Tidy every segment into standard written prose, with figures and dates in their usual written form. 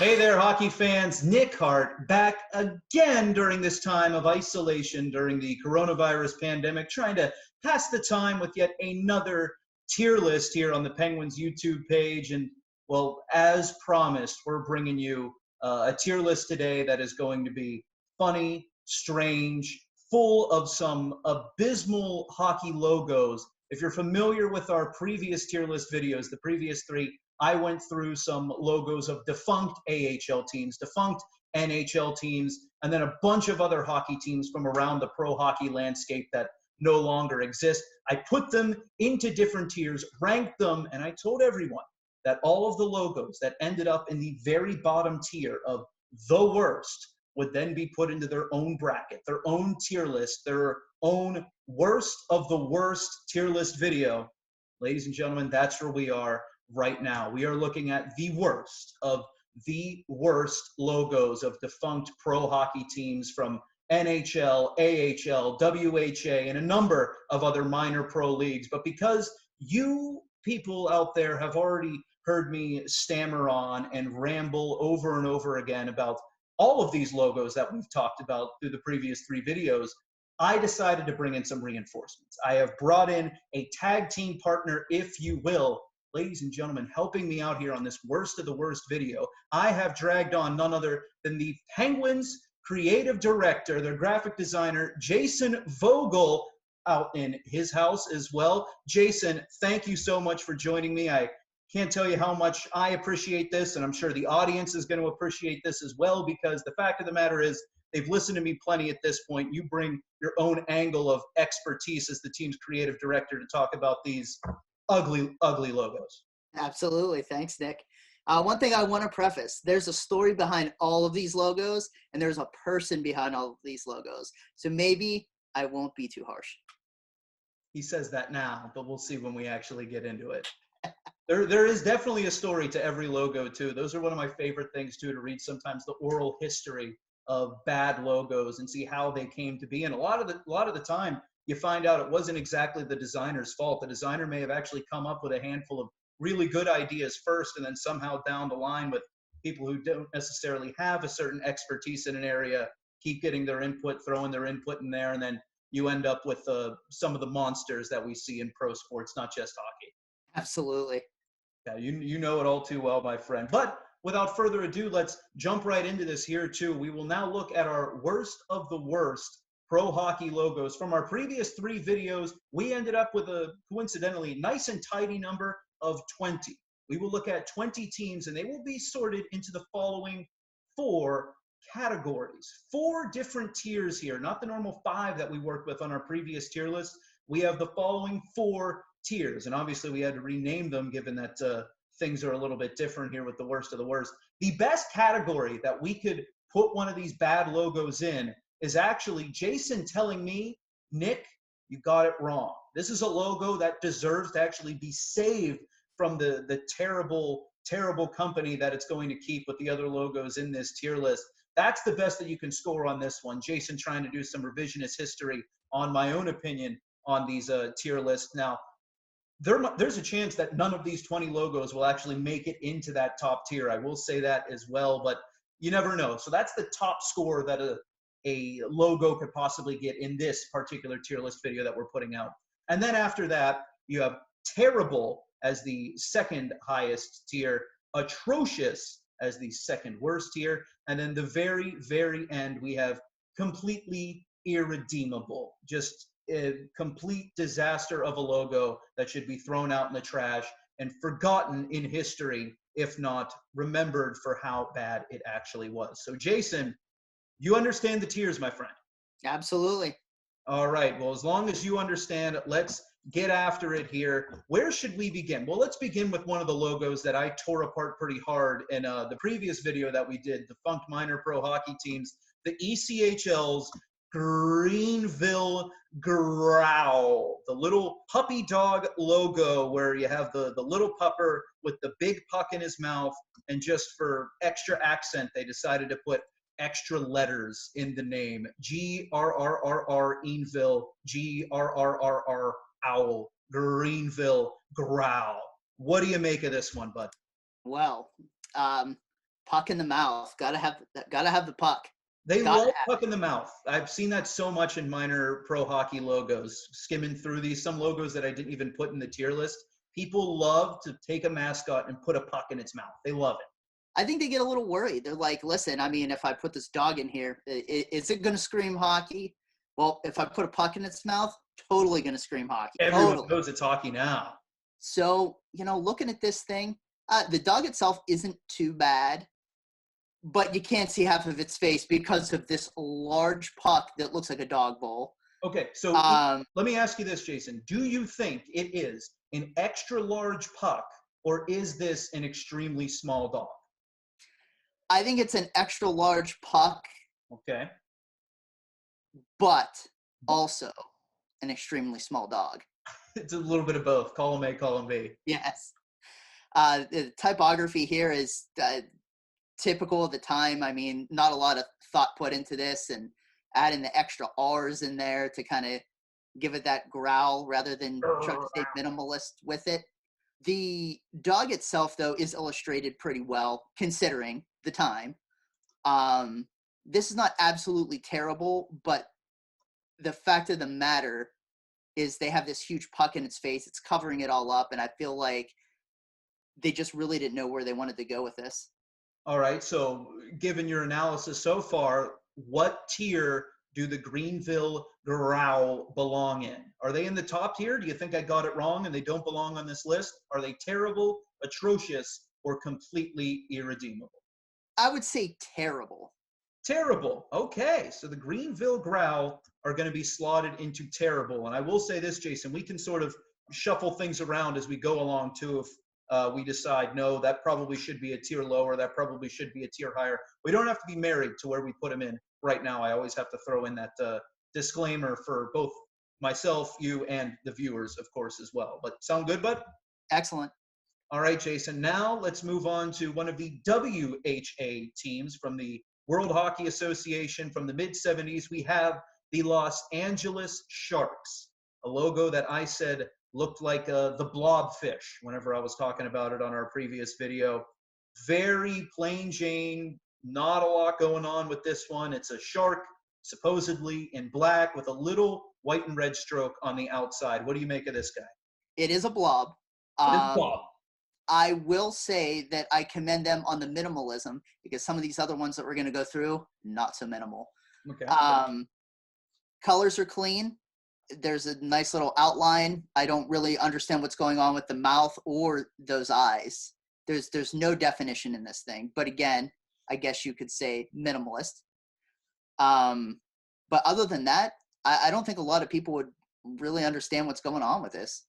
Hey there, hockey fans. Nick Hart back again during this time of isolation during the coronavirus pandemic, trying to pass the time with yet another tier list here on the Penguins YouTube page. And, well, as promised, we're bringing you a tier list today that is going to be funny, strange, full of some abysmal hockey logos. If you're familiar with our previous tier list videos, the previous three, I went through some logos of defunct AHL teams, defunct NHL teams, and then a bunch of other hockey teams from around the pro hockey landscape that no longer exist. I put them into different tiers, ranked them, and I told everyone that all of the logos that ended up in the very bottom tier of the worst would then be put into their own bracket, their own tier list, their own worst of the worst tier list video. Ladies and gentlemen, that's where we are right now. We are looking at the worst of the worst logos of defunct pro hockey teams from NHL, AHL, WHA, and a number of other minor pro leagues. But because you people out there have already heard me stammer on and ramble over and over again about all of these logos that we've talked about through the previous three videos, I decided to bring in some reinforcements. I have brought in a tag team partner, if you will. Ladies and gentlemen, helping me out here on this worst of the worst video, I have dragged on none other than the Penguins creative director, their graphic designer, Jason Vogel, out in his house as well. Jason, thank you so much for joining me. I can't tell you how much I appreciate this, and I'm sure the audience is going to appreciate this as well, because the fact of the matter is, they've listened to me plenty at this point. You bring your own angle of expertise as the team's creative director to talk about these ugly logos. Absolutely. Thanks, Nick. One thing I want to preface, there's a story behind all of these logos, and there's a person behind all of these logos. So maybe I won't be too harsh. He says that now, but we'll see when we actually get into it. There is definitely a story to every logo, too. Those are one of my favorite things, too, to read sometimes the oral history of bad logos and see how they came to be. And a lot of the time, you find out it wasn't exactly the designer's fault. The designer may have actually come up with a handful of really good ideas first, and then somehow down the line with people who don't necessarily have a certain expertise in an area keep getting their input, throwing their input in there, and then you end up with some of the monsters that we see in pro sports, not just hockey. Absolutely. Yeah, you know it all too well, my friend. But without further ado, let's jump right into this here, too. We will now look at our worst of the worst pro hockey logos. From our previous three videos, we ended up with a coincidentally nice and tidy number of 20. We will look at 20 teams, and they will be sorted into the following four categories. Four different tiers here, not the normal five that we worked with on our previous tier list. We have the following four tiers, and obviously we had to rename them given that things are a little bit different here with the worst of the worst. The best category that we could put one of these bad logos in is actually Jason telling me, Nick, you got it wrong. This is a logo that deserves to actually be saved from the terrible, terrible company that it's going to keep with the other logos in this tier list. That's the best that you can score on this one. Jason trying to do some revisionist history on my own opinion on these tier lists. Now, there's a chance that none of these 20 logos will actually make it into that top tier. I will say that as well, but you never know. So that's the top score that a logo could possibly get in this particular tier list video that we're putting out. And then after that, you have terrible as the second highest tier, atrocious as the second worst tier, and then the very, very end, we have completely irredeemable, just a complete disaster of a logo that should be thrown out in the trash and forgotten in history, if not remembered for how bad it actually was. So Jason, you understand the tiers, my friend? Absolutely. All right. Well, as long as you understand, let's get after it here. Where should we begin? Well, let's begin with one of the logos that I tore apart pretty hard in the previous video that we did, defunct minor pro hockey teams, the ECHL's Greenville Growl, the little puppy dog logo where you have the little pupper with the big puck in his mouth, and just for extra accent, they decided to put extra letters in the name. Grrrr Enville, Grrrr Owl, Greenville Growl. What do you make of this one, bud? Well, Puck in the mouth. Gotta have the puck. They Gotta love have puck in the mouth. I've seen that so much in minor pro hockey logos. Skimming through these, some logos that I didn't even put in the tier list. People love to take a mascot and put a puck in its mouth. They love it. I think they get a little worried. They're like, listen, I mean, if I put this dog in here, is it going to scream hockey? Well, if I put a puck in its mouth, totally going to scream hockey. Everyone Totally. knows it's hockey now. So, looking at this thing, the dog itself isn't too bad, but you can't see half of its face because of this large puck that looks like a dog bowl. Okay, so let me ask you this, Jason. Do you think it is an extra large puck, or is this an extremely small dog? I think it's an extra large puck. Okay. But also an extremely small dog. It's a little bit of both. Column A, column B. Yes. The typography here is typical of the time. I mean, not a lot of thought put into this, and adding the extra R's in there to kind of give it that growl rather than trying to stay minimalist with it. The dog itself, though, is illustrated pretty well considering the time. This is not absolutely terrible, but the fact of the matter is they have this huge puck in its face. It's covering it all up, and I feel like they just really didn't know where they wanted to go with this. All right, so given your analysis so far, what tier do the Greenville Growl belong in? Are they in the top tier? Do you think I got it wrong and they don't belong on this list? Are they terrible, atrocious, or completely irredeemable? I would say terrible. Terrible. Okay, so the Greenville Growl are going to be slotted into terrible. And I will say this, Jason, we can sort of shuffle things around as we go along too. If we decide, no, that probably should be a tier lower, that probably should be a tier higher. We don't have to be married to where we put them in right now. I always have to throw in that disclaimer for both myself, you, and the viewers, of course, as well. But sound good, bud? Excellent. All right, Jason. Now let's move on to one of the WHA teams from the World Hockey Association from the mid-'70s. We have the Los Angeles Sharks, a logo that I said looked like the blobfish whenever I was talking about it on our previous video. Very plain Jane, not a lot going on with this one. It's a shark, supposedly in black with a little white and red stroke on the outside. What do you make of this guy? It is a blob. It is a blob. I will say that I commend them on the minimalism because some of these other ones that we're going to go through, not so minimal. Okay. Colors are clean. There's a nice little outline. I don't really understand what's going on with the mouth or those eyes. There's no definition in this thing. But again, I guess you could say minimalist. But other than that, I don't think a lot of people would really understand what's going on with this.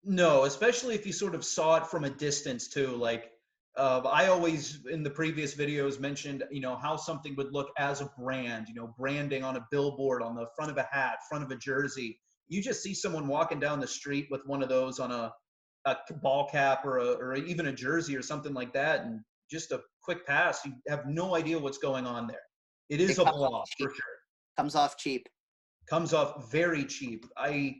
No, especially if you sort of saw it from a distance too. Like I always in the previous videos mentioned, how something would look as a brand, branding on a billboard, on the front of a hat, front of a jersey. You just see someone walking down the street with one of those on a ball cap or even a jersey or something like that, and just a quick pass, you have no idea what's going on there. It is a blob for sure. Comes off cheap. Comes off very cheap. I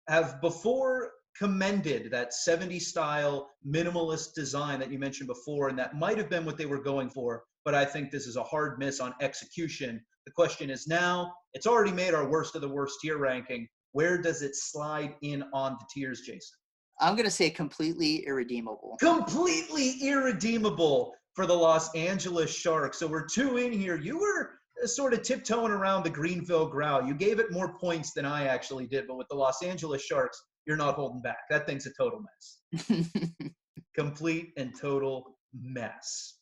have before commended that 70s style minimalist design that you mentioned before, and that might have been what they were going for, but I think this is a hard miss on execution. The question is now, it's already made our worst of the worst tier ranking. Where does it slide in on the tiers, Jason? I'm going to say completely irredeemable. Completely irredeemable for the Los Angeles Sharks. So we're 2 in here. You were sort of tiptoeing around the Greenville Growl. You gave it more points than I actually did, but with the Los Angeles Sharks, you're not holding back. That thing's a total mess. Complete and total mess.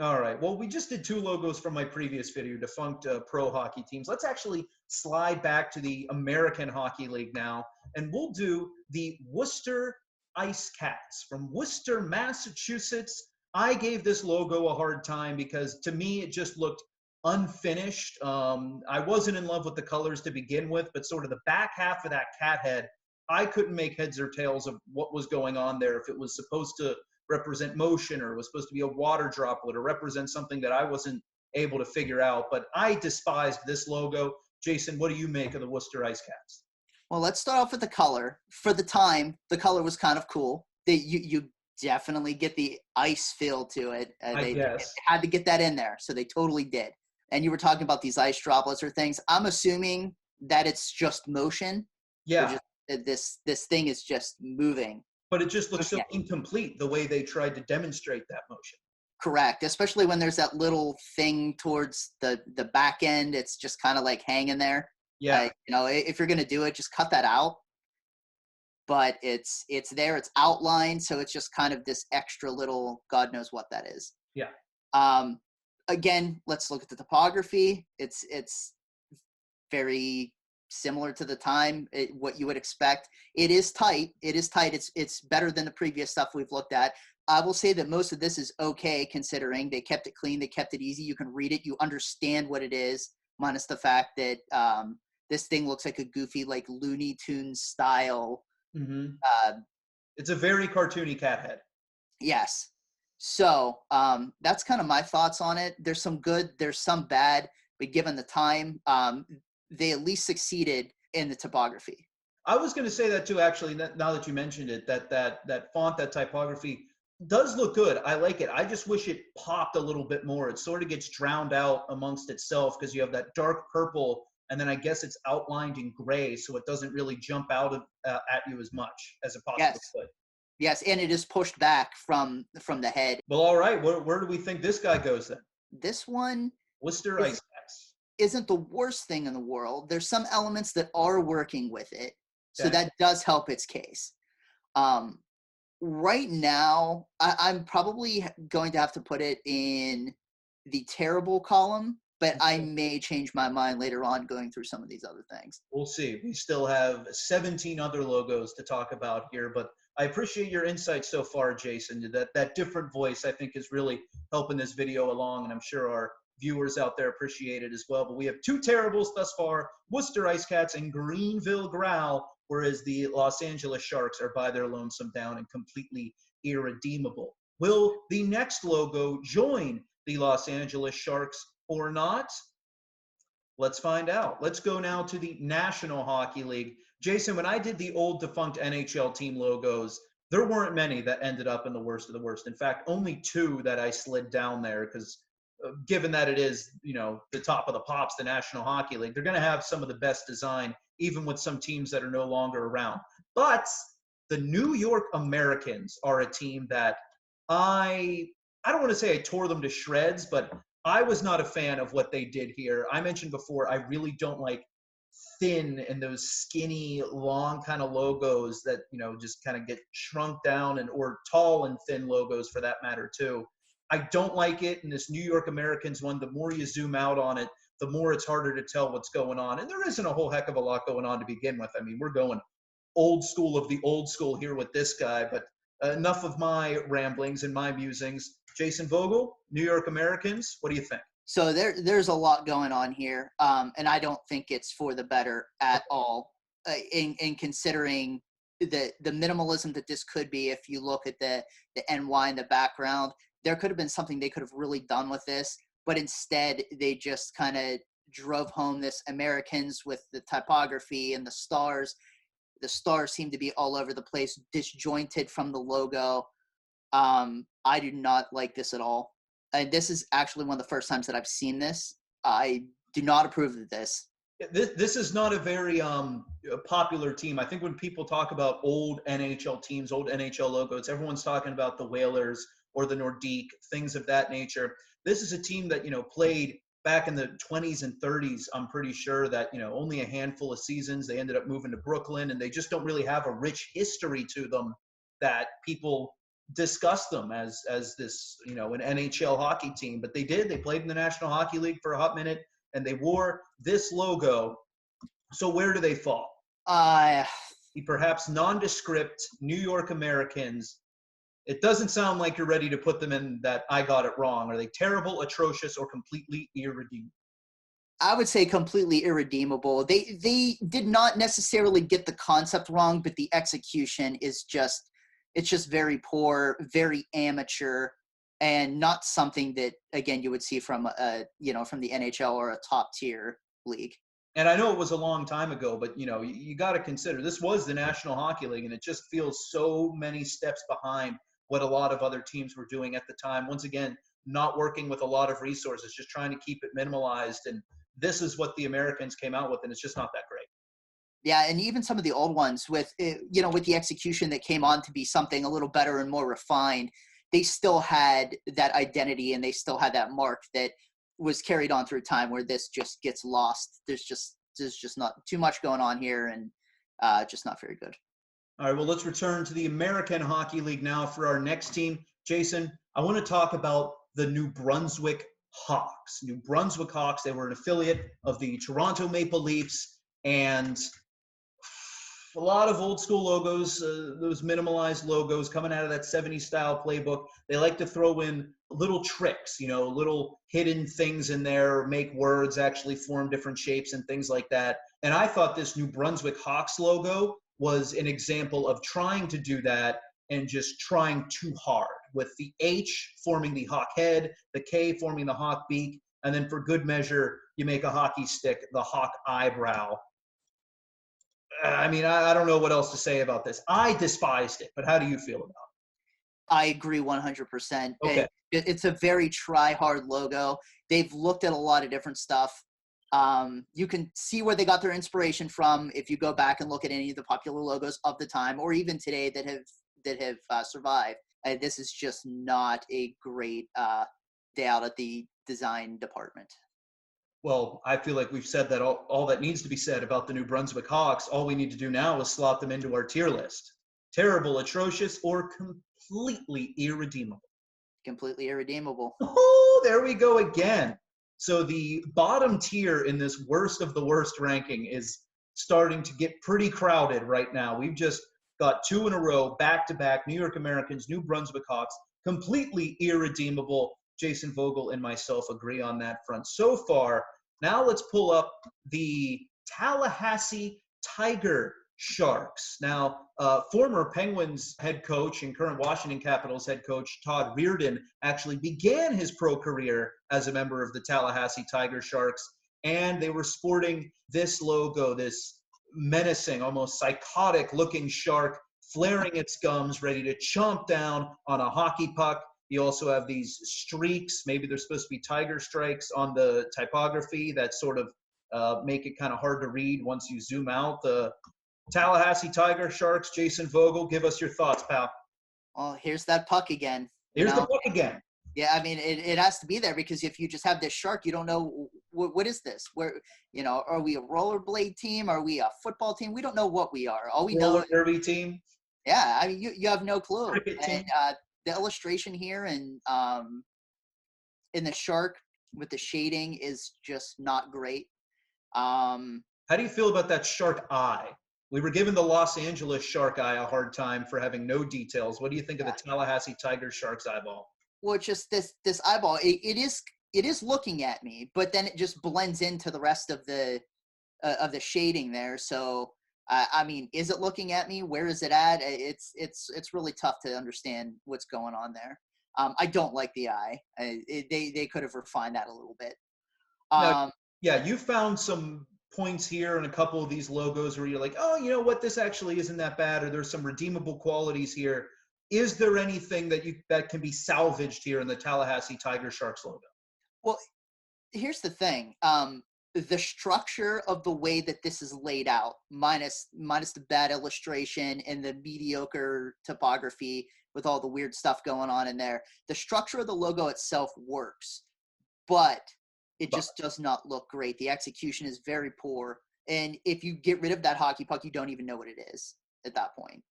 All right. Well, we just did 2 logos from my previous video, defunct pro hockey teams. Let's actually slide back to the American Hockey League now, and we'll do the Worcester Ice Cats from Worcester, Massachusetts. I gave this logo a hard time because to me it just looked unfinished. I wasn't in love with the colors to begin with, but sort of the back half of that cat head, I couldn't make heads or tails of what was going on there, if it was supposed to represent motion or it was supposed to be a water droplet or represent something that I wasn't able to figure out. But I despised this logo. Jason, what do you make of the Worcester Ice Cats? Well, let's start off with the color. For the time, the color was kind of cool. You definitely get the ice feel to it. I They guess. had to get that in there, so they totally did. And you were talking about these ice droplets or things. I'm assuming that it's just motion. They're Yeah. just this thing is just moving. But it just looks so Yeah. incomplete the way they tried to demonstrate that motion. Correct, especially when there's that little thing towards the back end. It's just kind of like hanging there. Yeah. You know, if you're gonna do it, just cut that out. But it's there, it's outlined, so it's just kind of this extra little, God knows what that is. Yeah. Again, let's look at the topography. It's very similar to the time, what you would expect. It is tight. It's better than the previous stuff we've looked at. I will say that most of this is okay, considering they kept it clean, they kept it easy. You can read it, you understand what it is, minus the fact that this thing looks like a goofy, like Looney Tunes style. Mm-hmm. It's a very cartoony cat head. Yes. So that's kind of my thoughts on it. There's some good, there's some bad, but given the time, they at least succeeded in the topography. I was going to say that too, actually, now that you mentioned it, that font, that typography does look good. I like it. I just wish it popped a little bit more. It sort of gets drowned out amongst itself because you have that dark purple, and then I guess it's outlined in gray, so it doesn't really jump out at you as much as it possibly could. Yes, and it is pushed back from the head. Well, all right. Where do we think this guy goes then? This one Worcester Ice Cats isn't the worst thing in the world. There's some elements that are working with it, so Okay. that does help its case. Right now, I'm probably going to have to put it in the terrible column, but I may change my mind later on going through some of these other things. We'll see. We still have 17 other logos to talk about here, but I appreciate your insights so far, Jason. That different voice, I think, is really helping this video along, and I'm sure our viewers out there appreciate it as well. But we have two terribles thus far, Worcester Ice Cats and Greenville Growl, whereas the Los Angeles Sharks are by their lonesome down and completely irredeemable. Will the next logo join the Los Angeles Sharks or not? Let's find out. Let's go now to the National Hockey League. Jason, when I did the old defunct NHL team logos, there weren't many that ended up in the worst of the worst. In fact, only two that I slid down there because given that it is, the top of the pops, the National Hockey League, they're going to have some of the best design, even with some teams that are no longer around. But the New York Americans are a team that I don't want to say I tore them to shreds, but I was not a fan of what they did here. I mentioned before, I really don't like thin and those skinny, long kind of logos that, just kind of get shrunk down, or tall and thin logos for that matter too. I don't like it. And this New York Americans one, the more you zoom out on it, the more it's harder to tell what's going on. And there isn't a whole heck of a lot going on to begin with. I mean, we're going old school of the old school here with this guy, but enough of my ramblings and my musings. Jason Vogel, New York Americans, what do you think? So there's a lot going on here, and I don't think it's for the better at all. In considering the minimalism that this could be, if you look at the NY in the background, there could have been something they could have really done with this, but instead they just kind of drove home this Americans with the typography and the stars. The stars seem to be all over the place, disjointed from the logo. I do not like this at all. And this is actually one of the first times that I've seen this. I do not approve of this. This is not a very popular team. I think when people talk about old NHL teams, old NHL logos, everyone's talking about the Whalers or the Nordique, things of that nature. This is a team that, played back in the 20s and 30s. I'm pretty sure that, only a handful of seasons. They ended up moving to Brooklyn, and they just don't really have a rich history to them that people discuss them as this, an NHL hockey team. But they did. They played in the National Hockey League for a hot minute, and they wore this logo. So where do they fall? The perhaps nondescript New York Americans. It doesn't sound like you're ready to put them in that I got it wrong. Are they terrible, atrocious, or completely irredeemable? I would say completely irredeemable. They did not necessarily get the concept wrong, but the execution is just very poor, very amateur, and not something that, again, you would see from from the NHL or a top tier league. And I know it was a long time ago, but you got to consider this was the National Hockey League, and it just feels so many steps behind what a lot of other teams were doing at the time. Once again, not working with a lot of resources, just trying to keep it minimalized. And this is what the Americans came out with, and it's just not that great. Yeah, and even some of the old ones with with the execution that came on to be something a little better and more refined, they still had that identity and they still had that mark that was carried on through time, where this just gets lost. There's just not too much going on here, and just not very good. All right, well, let's return to the American Hockey League now for our next team. Jason, I want to talk about the New Brunswick Hawks. New Brunswick Hawks, they were an affiliate of the Toronto Maple Leafs, and a lot of old school logos, those minimalized logos coming out of that 70s style playbook. They like to throw in little tricks, little hidden things in there, make words actually form different shapes and things like that. And I thought this New Brunswick Hawks logo was an example of trying to do that and just trying too hard, with the H forming the hawk head, the K forming the hawk beak, and then for good measure, you make a hockey stick, the hawk eyebrow. I mean, I don't know what else to say about this. I despised it, but how do you feel about it? I agree 100%. Okay. It's a very try-hard logo. They've looked at a lot of different stuff. You can see where they got their inspiration from if you go back and look at any of the popular logos of the time, or even today that have survived. This is just not a great day out at the design department. Well, I feel like we've said that all that needs to be said about the New Brunswick Hawks. All we need to do now is slot them into our tier list. Terrible, atrocious, or completely irredeemable. Completely irredeemable. Oh, there we go again. So the bottom tier in this worst of the worst ranking is starting to get pretty crowded right now. We've just got 2 in a row, back-to-back, New York Americans, New Brunswick Hawks, completely irredeemable. Jason Vogel and myself agree on that front so far. Now let's pull up the Tallahassee Tiger Sharks. Now, former Penguins head coach and current Washington Capitals head coach Todd Reirden actually began his pro career as a member of the Tallahassee Tiger Sharks, and they were sporting this logo, this menacing, almost psychotic-looking shark flaring its gums, ready to chomp down on a hockey puck. You also have these streaks. Maybe they're supposed to be tiger strikes on the typography that sort of make it kind of hard to read once you zoom out. The Tallahassee Tiger Sharks, Jason Vogel, give us your thoughts, pal. Well, here's that puck again. Here's the puck again. Yeah, I mean, it has to be there, because if you just have this shark, you don't know what is this? Where, are we a rollerblade team? Are we a football team? We don't know what we are. All we know. Roller derby team. Yeah, I mean, you have no clue. Cricket team. And the illustration here and in the shark with the shading is just not great. How do you feel about that shark eye? We were giving the Los Angeles shark eye a hard time for having no details. What do you think of the Tallahassee Tiger Shark's eyeball? Well, just this eyeball, it is looking at me, but then it just blends into the rest of the shading there. So I mean, is it looking at me? Where is it at? It's really tough to understand what's going on there. I don't like the eye. They could have refined that a little bit. Now, yeah, you found some points here in a couple of these logos where you're like, oh, you know what, this actually isn't that bad, or there's some redeemable qualities here. Is there anything that can be salvaged here in the Tallahassee Tiger Sharks logo? Well, here's the thing. The structure of the way that this is laid out, minus the bad illustration and the mediocre typography with all the weird stuff going on in there, the structure of the logo itself works, but it just does not look great. The execution is very poor, and if you get rid of that hockey puck, you don't even know what it is at that point.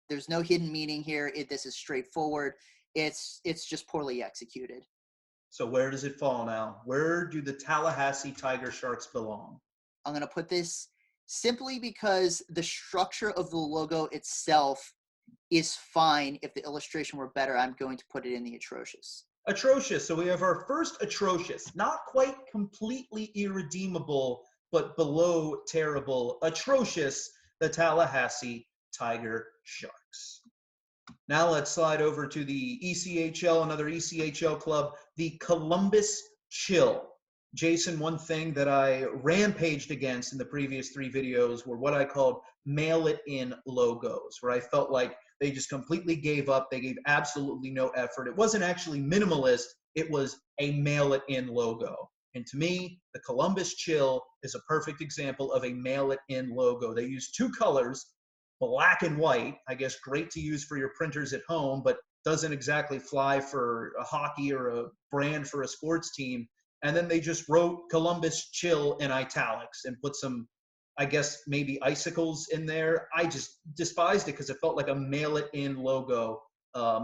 There's no hidden meaning here. This is straightforward. It's just poorly executed. So where does it fall now? Where do the Tallahassee Tiger Sharks belong? I'm going to put this simply because the structure of the logo itself is fine. If the illustration were better, I'm going to put it in the atrocious. Atrocious. So we have our first atrocious, not quite completely irredeemable, but below terrible. Atrocious, the Tallahassee Tiger Sharks. Now let's slide over to the ECHL, another ECHL club, the Columbus Chill. Jason, one thing that I rampaged against in the previous 3 videos were what I called mail-it-in logos, where I felt like They just completely gave up. They gave absolutely no effort. It wasn't actually minimalist. It was a mail-it-in logo. And to me, the Columbus Chill is a perfect example of a mail-it-in logo. They use two colors, black and white. I guess great to use for your printers at home, but doesn't exactly fly for a hockey or a brand for a sports team. And then they just wrote Columbus Chill in italics and put some, I guess, maybe icicles in there. I just despised it because it felt like a mail-it-in logo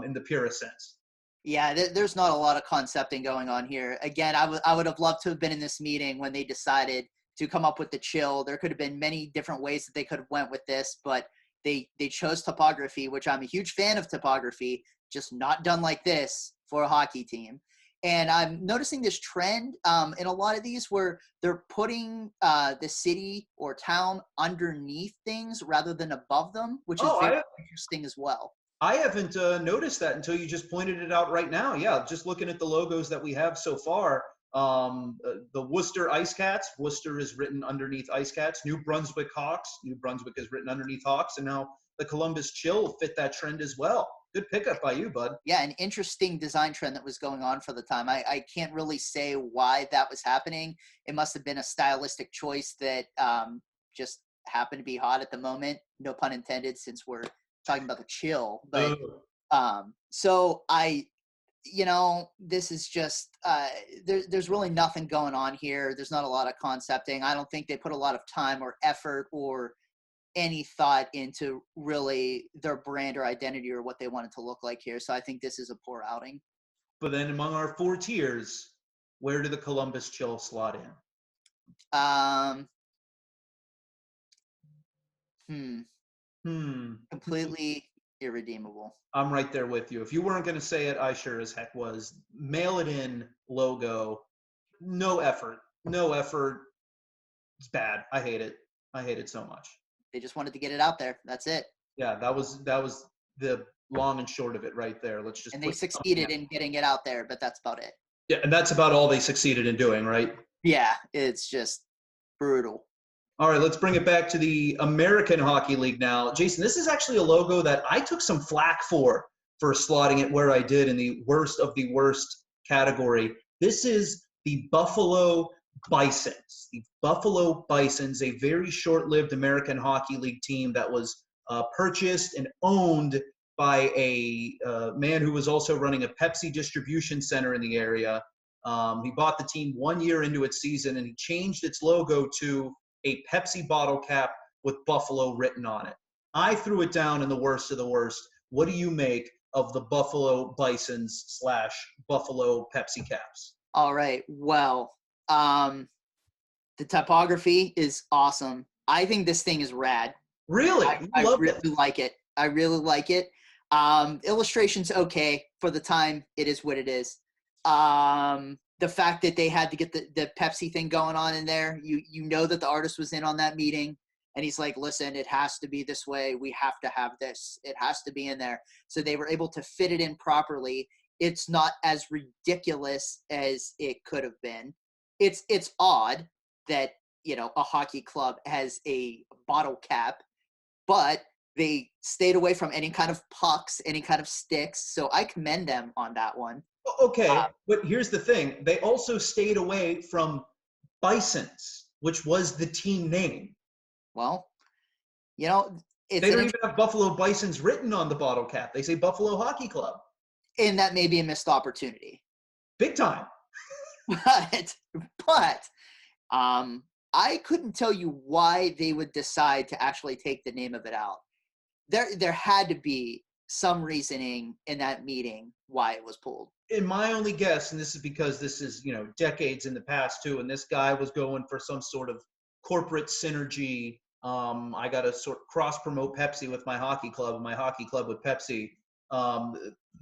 in the purest sense. Yeah, there's not a lot of concepting going on here. Again, I would have loved to have been in this meeting when they decided to come up with the chill. There could have been many different ways that they could have went with this, but they chose topography, which I'm a huge fan of topography, just not done like this for a hockey team. And I'm noticing this trend in a lot of these where they're putting the city or town underneath things rather than above them, which is very interesting as well. I haven't noticed that until you just pointed it out right now. Yeah, just looking at the logos that we have so far, the Worcester Ice Cats, Worcester is written underneath Ice Cats. New Brunswick Hawks, New Brunswick is written underneath Hawks, and now the Columbus Chill fit that trend as well. Good pickup by you, bud. Yeah, an interesting design trend that was going on for the time. I can't really say why that was happening. It must have been a stylistic choice that just happened to be hot at the moment. No pun intended, since we're talking about the chill. But so this is just there's really nothing going on here. There's not a lot of concepting. I don't think they put a lot of time or effort or any thought into really their brand or identity or what they wanted to look like here. So I think this is a poor outing. But then among our 4 tiers, where do the Columbus Chill slot in? Completely irredeemable. I'm right there with you. If you weren't going to say it, I sure as heck was. Mail it in logo. No effort. No effort. It's bad. I hate it. I hate it so much. They just wanted to get it out there. That's it. Yeah, that was the long and short of it right there. Let's just. And they succeeded in getting it out there, but that's about it. Yeah, and that's about all they succeeded in doing, right? Yeah, it's just brutal. All right, let's bring it back to the American Hockey League now. Jason, this is actually a logo that I took some flack for slotting it where I did in the worst of the worst category. This is the Buffalo Bisons. The Buffalo Bisons, a very short-lived American Hockey League team that was purchased and owned by a man who was also running a Pepsi distribution center in the area. He bought the team 1 year into its season, and he changed its logo to a Pepsi bottle cap with Buffalo written on it. I threw it down in the worst of the worst. What do you make of the Buffalo Bisons / Buffalo Pepsi caps? All right. Well, the typography is awesome. I think this thing is rad. Really? I really like it. I really like it. Illustration's okay for the time. It is what it is. The fact that they had to get the Pepsi thing going on in there, you know that the artist was in on that meeting, and he's like, listen, it has to be this way. We have to have this. It has to be in there. So they were able to fit it in properly. It's not as ridiculous as it could have been. It's odd that, a hockey club has a bottle cap, but they stayed away from any kind of pucks, any kind of sticks. So I commend them on that one. Okay, but here's the thing. They also stayed away from Bisons, which was the team name. Well, they don't even have Buffalo Bisons written on the bottle cap. They say Buffalo Hockey Club. And that may be a missed opportunity. Big time. But I couldn't tell you why they would decide to actually take the name of it out. There had to be some reasoning in that meeting why it was pulled. In my only guess, and this is because this is, decades in the past too, and this guy was going for some sort of corporate synergy. I got to sort of cross-promote Pepsi with my hockey club, and my hockey club with Pepsi.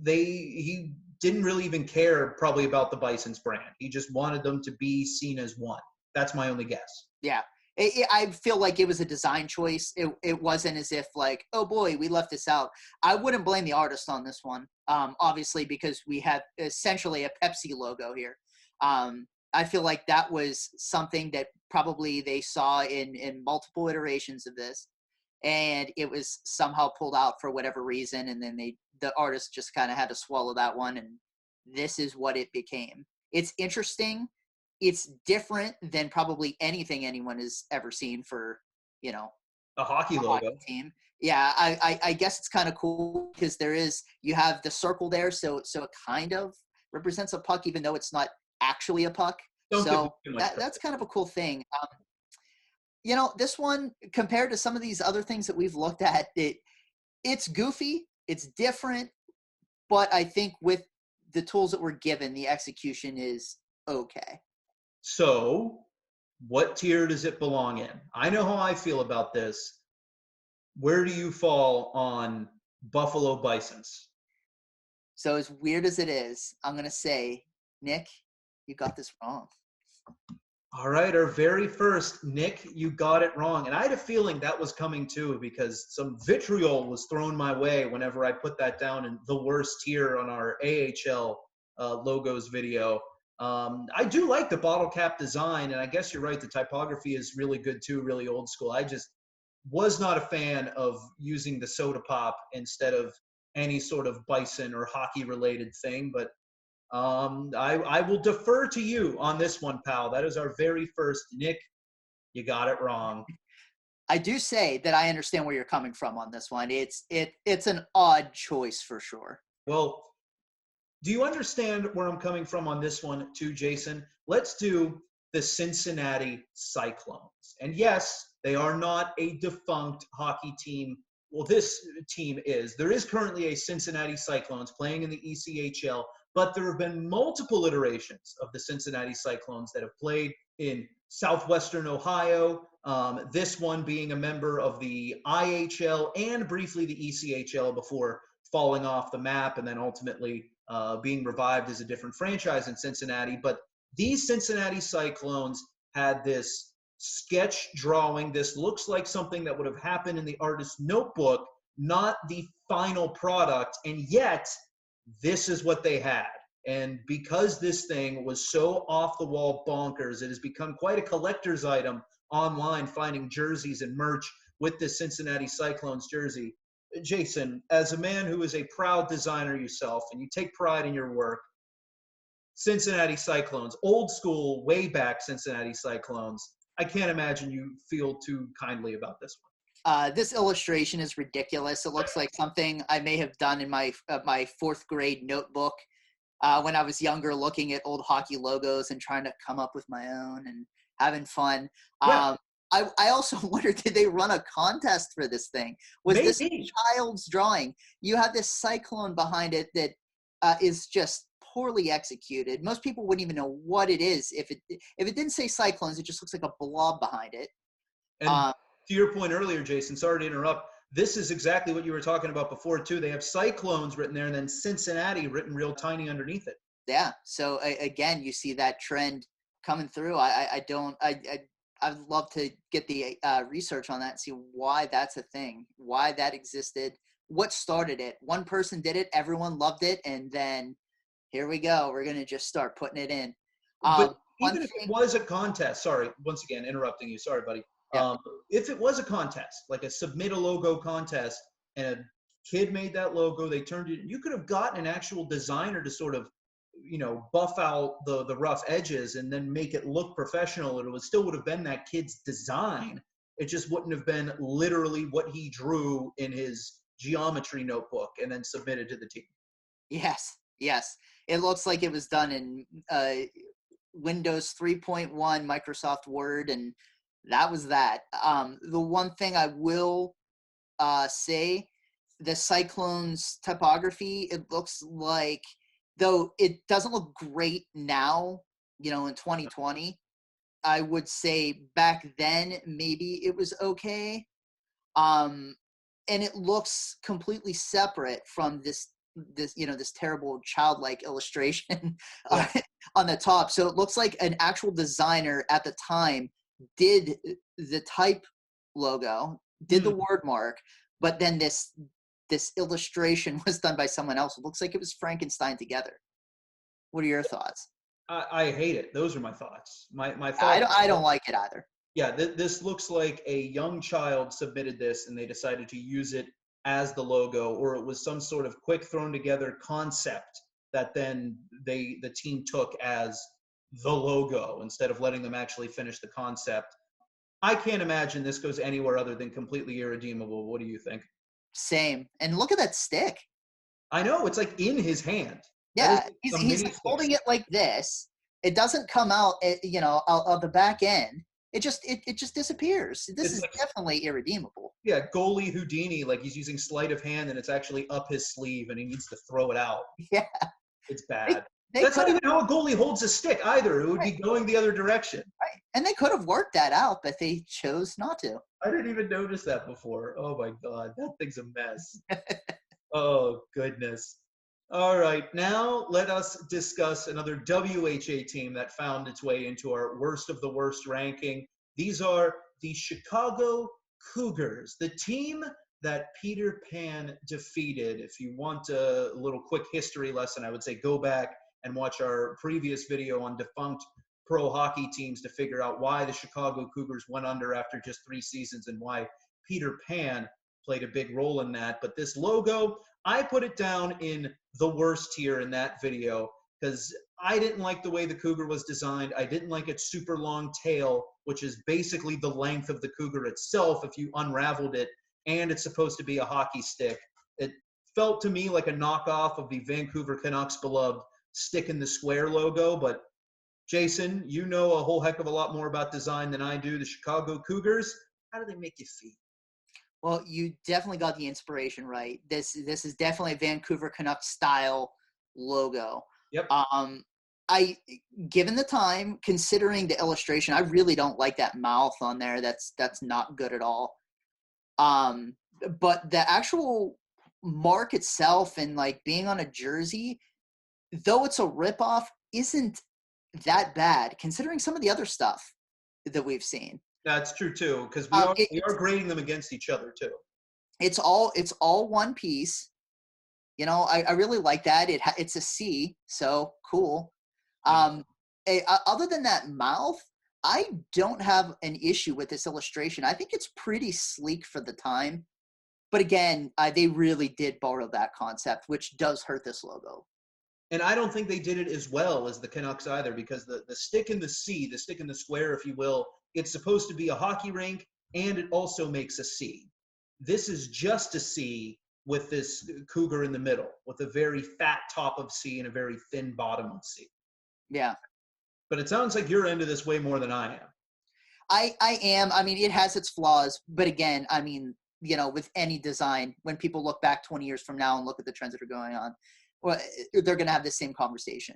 He didn't really even care probably about the Bison's brand. He just wanted them to be seen as one. That's my only guess. Yeah. I feel like it was a design choice. It wasn't as if like, oh boy, we left this out. I wouldn't blame the artist on this one, obviously, because we have essentially a Pepsi logo here. I feel like that was something that probably they saw in multiple iterations of this. and it was somehow pulled out for whatever reason, and then the artist just kind of had to swallow that one, and this is what it became. It's interesting. It's different than probably anything anyone has ever seen for, you know, A hockey a logo. hockey team. Yeah, I guess it's kind of cool because you have the circle there, so it kind of represents a puck, even though it's not actually a puck. Don't give So too much credit. that's kind of a cool thing. You know, this one compared to some of these other things that we've looked at, it's goofy, it's different, but I think with the tools that we're given, the execution is okay. So, what tier does it belong in? I know how I feel about this. Where do you fall on Buffalo Bisons? So as weird as it is, I'm gonna say, Nick, you got this wrong. All right, our very first, Nick, you got it wrong. And I had a feeling that was coming too because some vitriol was thrown my way whenever I put that down in the worst tier on our AHL logos video. I do like the bottle cap design, and I guess you're right, the typography is really good too, really old school. I just was not a fan of using the soda pop instead of any sort of bison or hockey related thing, but I will defer to you on this one, pal. That is our very first. Nick, you got it wrong. I do say that I understand where you're coming from on this one. It's an odd choice for sure. Well, do you understand where I'm coming from on this one too, Jason? Let's do the Cincinnati Cyclones. And yes, they are not a defunct hockey team. Well, this team is. There is currently a Cincinnati Cyclones playing in the ECHL, but there have been multiple iterations of the Cincinnati Cyclones that have played in southwestern Ohio, this one being a member of the IHL and briefly the ECHL before falling off the map and then ultimately being revived as a different franchise in Cincinnati. But these Cincinnati Cyclones had this sketch drawing. This looks like something that would have happened in the artist's notebook, not the final product, and yet this is what they had. And because this thing was so off the wall bonkers, it has become quite a collector's item online, finding jerseys and merch with the Cincinnati Cyclones jersey. Jason, as a man who is a proud designer yourself and you take pride in your work, Cincinnati Cyclones, old school, way back Cincinnati Cyclones, I can't imagine you feel too kindly about this one. This illustration is ridiculous. It looks like something I may have done in my fourth grade notebook when I was younger, looking at old hockey logos and trying to come up with my own and having fun. Yeah. I also wonder, did they run a contest for this thing? Was Maybe. this a child's drawing? You have this cyclone behind it that is just poorly executed. Most people wouldn't even know what it is. If it didn't say cyclones, it just looks like a blob behind it. And to your point earlier, Jason, sorry to interrupt. This is exactly what you were talking about before, too. They have Cyclones written there and then Cincinnati written real tiny underneath it. Yeah. So again, you see that trend coming through. I'd love to get the research on that and see why that's a thing, why that existed, what started it. One person did it, everyone loved it, and then here we go. We're going to just start putting it in. But even if it was a contest, sorry, once again, interrupting you. Sorry, buddy. Yeah. If it was a contest, like a submit a logo contest, and a kid made that logo, they turned it, you could have gotten an actual designer to sort of, buff out the rough edges and then make it look professional. It still would have been that kid's design. It just wouldn't have been literally what he drew in his geometry notebook and then submitted to the team. Yes. It looks like it was done in Windows 3.1, Microsoft Word, and that was that. The one thing I will say, the Cyclones typography, it looks like, though it doesn't look great now, in 2020, I would say back then maybe it was okay. And it looks completely separate from this terrible childlike illustration on the top. So it looks like an actual designer at the time did the type logo, did the word mark, but then this illustration was done by someone else. It looks like it was Frankenstein together. What are your thoughts? I hate it. Those are my thoughts. My thoughts. I don't like it either. Yeah, this looks like a young child submitted this and they decided to use it as the logo, or it was some sort of quick thrown together concept that then the team took as the logo instead of letting them actually finish the concept. I can't imagine this goes anywhere other than completely irredeemable. What do you think? Same. And look at that stick. I know, it's like in his hand. That is Yeah, like a he's mini like stick. holding it like this. It doesn't come out, out of the back end. It just disappears. This It's is like, definitely irredeemable. yeah, goalie Houdini, like he's using sleight of hand and it's actually up his sleeve and he needs to throw it out. Yeah, It's they bad. they That's could not have, even how a goalie holds a stick either. It would right, be going the other direction. right, and they could have worked that out, but they chose not to. I didn't even notice that before. Oh my God, that thing's a mess. Oh goodness. All right, now let us discuss another WHA team that found its way into our worst of the worst ranking. These are the Chicago Cougars, the team that Peter Pan defeated. If you want a little quick history lesson, I would say go back and watch our previous video on defunct pro hockey teams to figure out why the Chicago Cougars went under after just 3 seasons and why Peter Pan played a big role in that. But this logo, I put it down in the worst tier in that video because I didn't like the way the cougar was designed. I didn't like its super long tail, which is basically the length of the cougar itself if you unraveled it, and it's supposed to be a hockey stick. It felt to me like a knockoff of the Vancouver Canucks' beloved stick in the square logo. But Jason, you know a whole heck of a lot more about design than I do. The Chicago Cougars, how do they make you feel? Well, you definitely got the inspiration right. This is definitely a Vancouver Canucks style logo. Yep. I given the time, considering the illustration, I really don't like that mouth on there. That's not good at all. But the actual mark itself and like being on a jersey, though it's a ripoff, isn't that bad considering some of the other stuff that we've seen. That's true too, because It, we are grading them against each other too. it's all one piece. I really like that. It's a C, so cool. Um, Other than that mouth, I don't have an issue with this illustration. I think it's pretty sleek for the time. But again, they really did borrow that concept, which does hurt this logo. And I don't think they did it as well as the Canucks either, because the stick in the C, the stick in the square, if you will, it's supposed to be a hockey rink, and it also makes a C. This is just a C with this cougar in the middle, with a very fat top of C and a very thin bottom of C. Yeah. But it sounds like you're into this way more than I am. I am. I mean, it has its flaws, but again, I mean, with any design, when people look back 20 years from now and look at the trends that are going on, well, they're going to have the same conversation.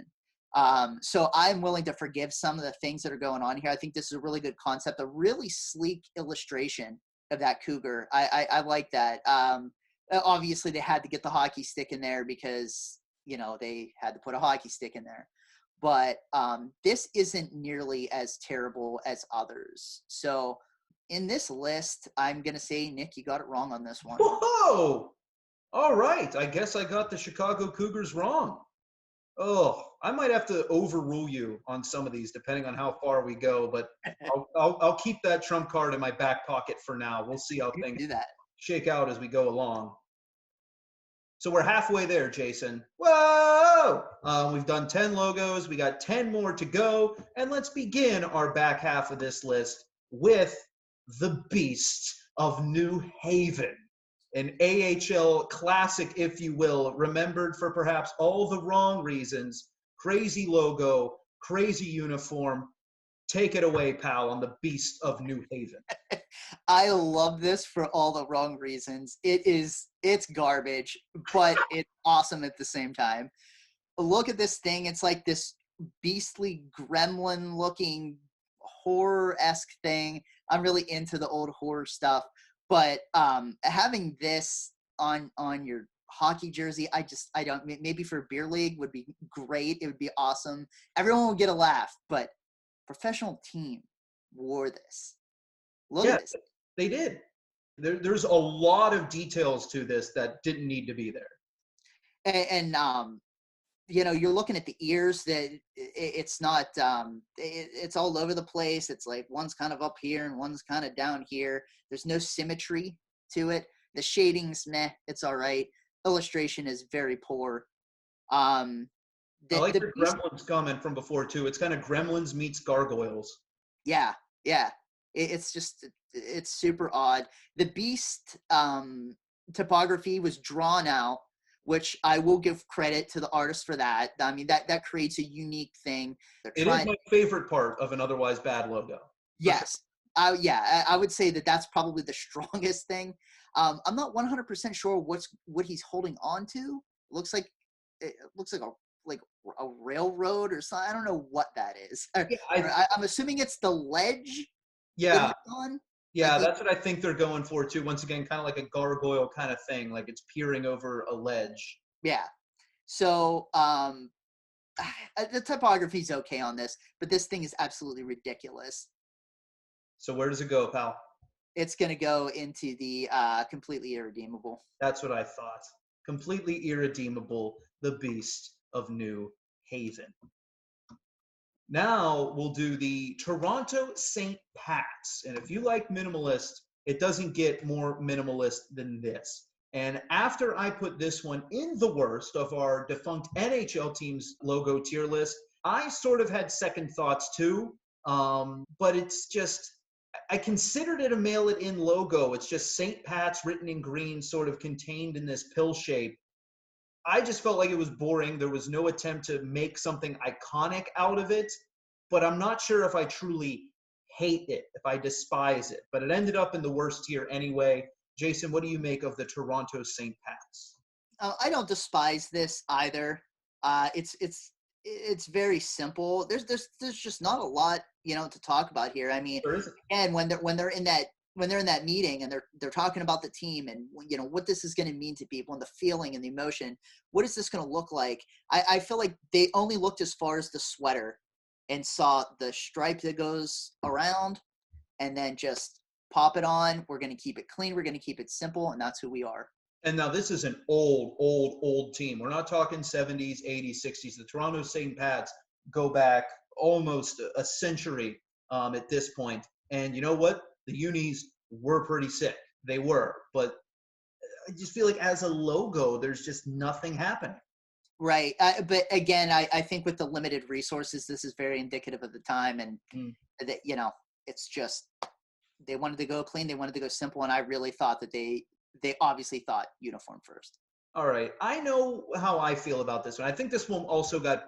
So I'm willing to forgive some of the things that are going on here. I think this is a really good concept, a really sleek illustration of that cougar. I like that. Obviously, they had to get the hockey stick in there because, they had to put a hockey stick in there. But this isn't nearly as terrible as others. So in this list, I'm going to say, Nick, you got it wrong on this one. Whoa! All right. I guess I got the Chicago Cougars wrong. Oh, I might have to overrule you on some of these, depending on how far we go. But I'll keep that trump card in my back pocket for now. We'll see how things Do that. shake out as we go along. So we're halfway there, Jason. Whoa! We've done 10 logos. We got 10 more to go. And let's begin our back half of this list with the Beast of New Haven. An AHL classic, if you will, remembered for perhaps all the wrong reasons. Crazy logo, crazy uniform. Take it away, pal, on the Beast of New Haven. I love this for all the wrong reasons. It's garbage, but it's awesome at the same time. Look at this thing. It's like this beastly gremlin looking horror-esque thing. I'm really into the old horror stuff, but having this on your hockey jersey, I don't, maybe for beer league would be great. It would be awesome. Everyone would get a laugh, but professional team wore this. Look at this. They did. There's a lot of details to this that didn't need to be there. And you're looking at the ears that it's not, it's all over the place. It's like one's kind of up here and one's kind of down here. There's no symmetry to it. The shading's meh, it's all right. Illustration is very poor. I like The your beast, Gremlins comment from before too. It's kind of Gremlins meets Gargoyles. yeah, yeah. It's super odd. The beast topography was drawn out, which I will give credit to the artist for that. I mean, that creates a unique thing. They're It is trying. my favorite part of an otherwise bad logo. Yes. I would say that that's probably the strongest thing. I'm not 100% sure what he's holding on to. It looks like a railroad or something. I don't know what that is. Yeah, I'm assuming it's the ledge that yeah, he's on. yeah. Like, That's what I think they're going for too. Once again, kind of like a gargoyle kind of thing, like it's peering over a ledge. yeah. So the typography's okay on this, but this thing is absolutely ridiculous. So where does it go, pal? It's going to go into the completely irredeemable. That's what I thought. Completely irredeemable, the Beast of New Haven. Now we'll do the Toronto St. Pat's. And if you like minimalist, it doesn't get more minimalist than this. And after I put this one in the worst of our defunct NHL team's logo tier list, I sort of had second thoughts too. But it's just, I considered it a mail it in logo. It's just St. Pat's written in green, sort of contained in this pill shape. I just felt like it was boring. There was no attempt to make something iconic out of it, but I'm not sure if I truly hate it, if I despise it. But it ended up in the worst tier anyway. Jason, what do you make of the Toronto St. Pat's? I don't despise this either. It's very simple. There's just not a lot to talk about here. I mean, and when they're in that meeting and they're talking about the team and what this is going to mean to people and the feeling and the emotion, what is this going to look like? I feel like they only looked as far as the sweater and saw the stripe that goes around and then just pop it on. We're going to keep it clean. We're going to keep it simple. And that's who we are. And now this is an old team. We're not talking 70s, 80s, 60s. The Toronto St. Pat's go back almost a century at this point. And you know what? The unis were pretty sick. They were. But I just feel like as a logo, there's just nothing happening. Right. But again, I think with the limited resources, this is very indicative of the time. And that, it's just they wanted to go clean. They wanted to go simple. And I really thought that they obviously thought uniform first. All right. I know how I feel about this one. I think this one also got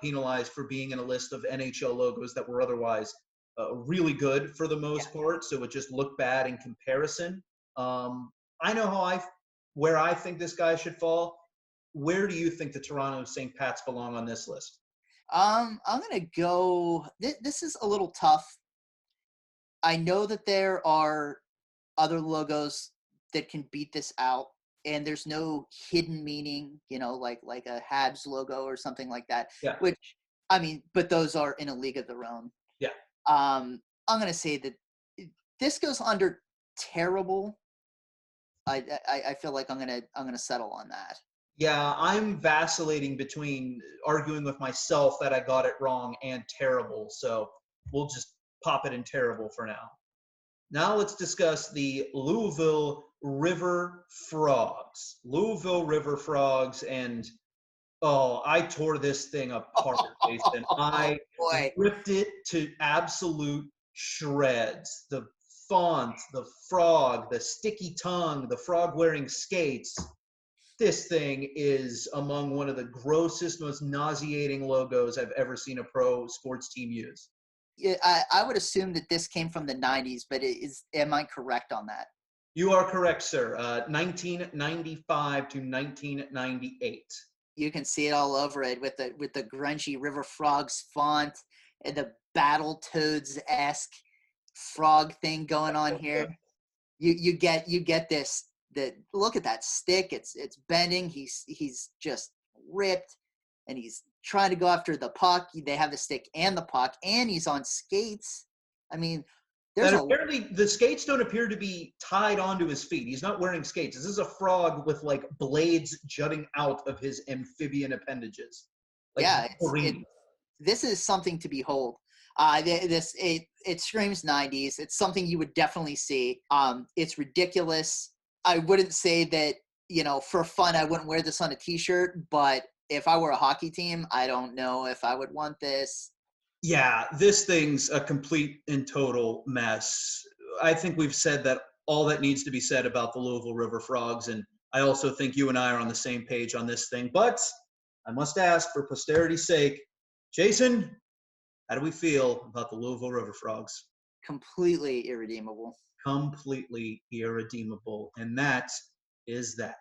penalized for being in a list of NHL logos that were otherwise really good for the most part. So it just looked bad in comparison. I know where I think this guy should fall. Where do you think the Toronto St. Pat's belong on this list? I'm going to go, this is a little tough. I know that there are other logos that can beat this out, and there's no hidden meaning, like a Habs logo or something like that. Yeah. Which, I mean, but those are in a league of their own. Yeah. I'm gonna say that this goes under terrible. I feel like I'm gonna settle on that. Yeah, I'm vacillating between arguing with myself that I got it wrong and terrible. So we'll just pop it in terrible for now. Now let's discuss the Louisville River Frogs. Louisville River Frogs, and I tore this thing apart, Jason. I ripped it to absolute shreds. The font, the frog, the sticky tongue, the frog wearing skates. This thing is among one of the grossest, most nauseating logos I've ever seen a pro sports team use. Yeah, I would assume that this came from the 90s, but am I correct on that? You are correct, sir. 1995 to 1998. You can see it all over it with the grungy River Frogs font and the Battletoads-esque frog thing going on here. You get this. Look at that stick. It's bending. He's just ripped, and he's trying to go after the puck. They have the stick and the puck, and he's on skates. I mean, apparently the skates don't appear to be tied onto his feet. He's not wearing skates. This is a frog with like blades jutting out of his amphibian appendages. like Yeah, Wolverine. this is something to behold. It screams 90s. It's something you would definitely see. It's ridiculous. I wouldn't say that, for fun, I wouldn't wear this on a t-shirt, but if I were a hockey team, I don't know if I would want this. Yeah, this thing's a complete and total mess. I think we've said that all that needs to be said about the Louisville River Frogs, and I also think you and I are on the same page on this thing. But I must ask, for posterity's sake, Jason, how do we feel about the Louisville River Frogs? Completely irredeemable. Completely irredeemable, and that is that.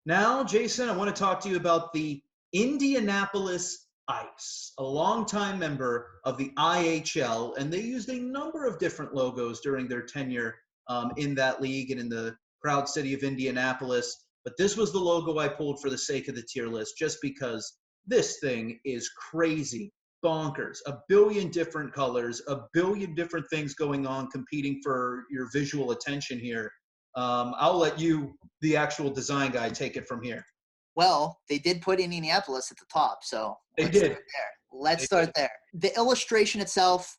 Now, Jason, I want to talk to you about the Indianapolis Ice, a longtime member of the IHL, and they used a number of different logos during their tenure in that league and in the proud city of Indianapolis. But this was the logo I pulled for the sake of the tier list, just because this thing is crazy, bonkers. A billion different colors, a billion different things going on, competing for your visual attention here. I'll let you, the actual design guy, take it from here. Well, they did put Indianapolis at the top, so They let's did. start there. Let's start there. The illustration itself,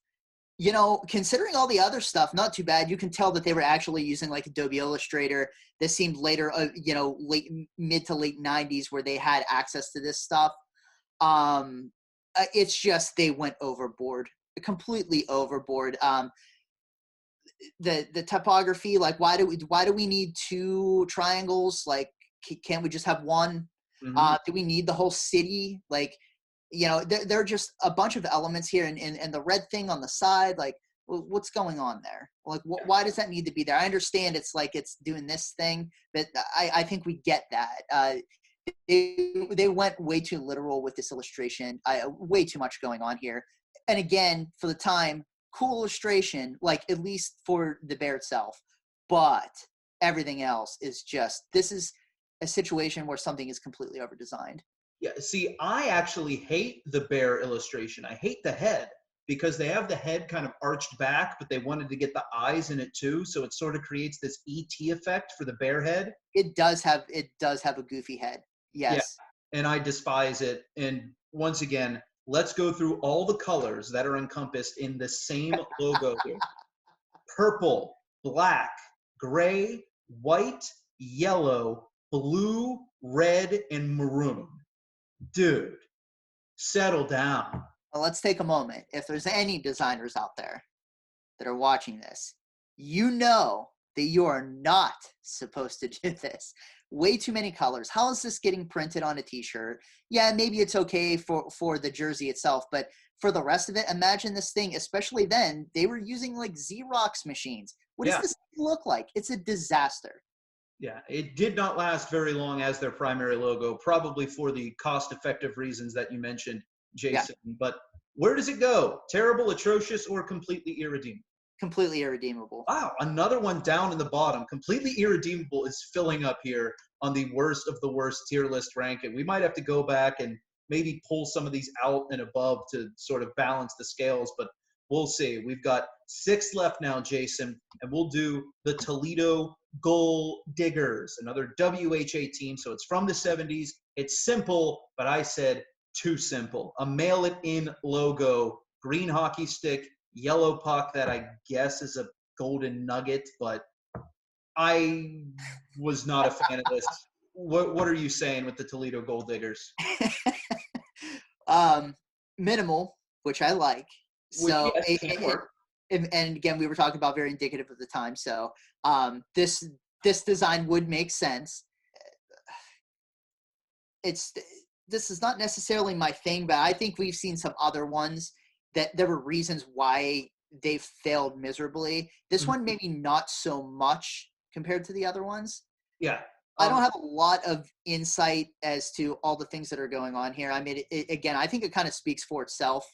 considering all the other stuff, not too bad. You can tell that they were actually using like Adobe Illustrator. This seemed later, mid to late 90s where they had access to this stuff. It's just they went overboard, completely overboard. The typography, like why do we need two triangles? Like, can't we just have one? Mm-hmm. Do we need the whole city? Like, there are just a bunch of elements here, and the red thing on the side, like, what's going on there? Like, why does that need to be there? I understand it's like it's doing this thing, but I think we get that. They went way too literal with this illustration. Way too much going on here. And again, for the time, cool illustration, like at least for the bear itself. But everything else is just, this is a situation where something is completely over-designed. Yeah, see, I actually hate the bear illustration. I hate the head because they have the head kind of arched back, but they wanted to get the eyes in it too. So it sort of creates this ET effect for the bear head. It does have a goofy head. Yes. Yeah, and I despise it. And once again, let's go through all the colors that are encompassed in the same logo here. Purple, black, gray, white, yellow, blue, red, and maroon. Dude, settle down. Well, let's take a moment. If there's any designers out there that are watching this, you know that you are not supposed to do this. Way too many colors. How is this getting printed on a t-shirt? Yeah, maybe it's okay for the jersey itself, but for the rest of it, imagine this thing, especially then, they were using like Xerox machines. What does this look like? It's a disaster. Yeah, it did not last very long as their primary logo, probably for the cost-effective reasons that you mentioned, Jason. Yeah. But where does it go? Terrible, atrocious, or completely irredeemable? Completely irredeemable. Wow, another one down in the bottom. Completely irredeemable is filling up here on the worst of the worst tier list ranking. We might have to go back and maybe pull some of these out and above to sort of balance the scales, but we'll see. We've got 6 left now, Jason, and we'll do the Toledo Gold Diggers, another WHA team. So it's from the 70s. It's simple, but I said too simple. A mail it in logo, green hockey stick, yellow puck that I guess is a golden nugget, but I was not a fan of this. What are you saying with the Toledo Gold Diggers? Minimal, which I like. So, and again, we were talking about very indicative of the time. So, this design would make sense. This is not necessarily my thing, but I think we've seen some other ones that there were reasons why they failed miserably. This one maybe not so much compared to the other ones. Yeah. I don't have a lot of insight as to all the things that are going on here. I mean, again, I think it kind of speaks for itself.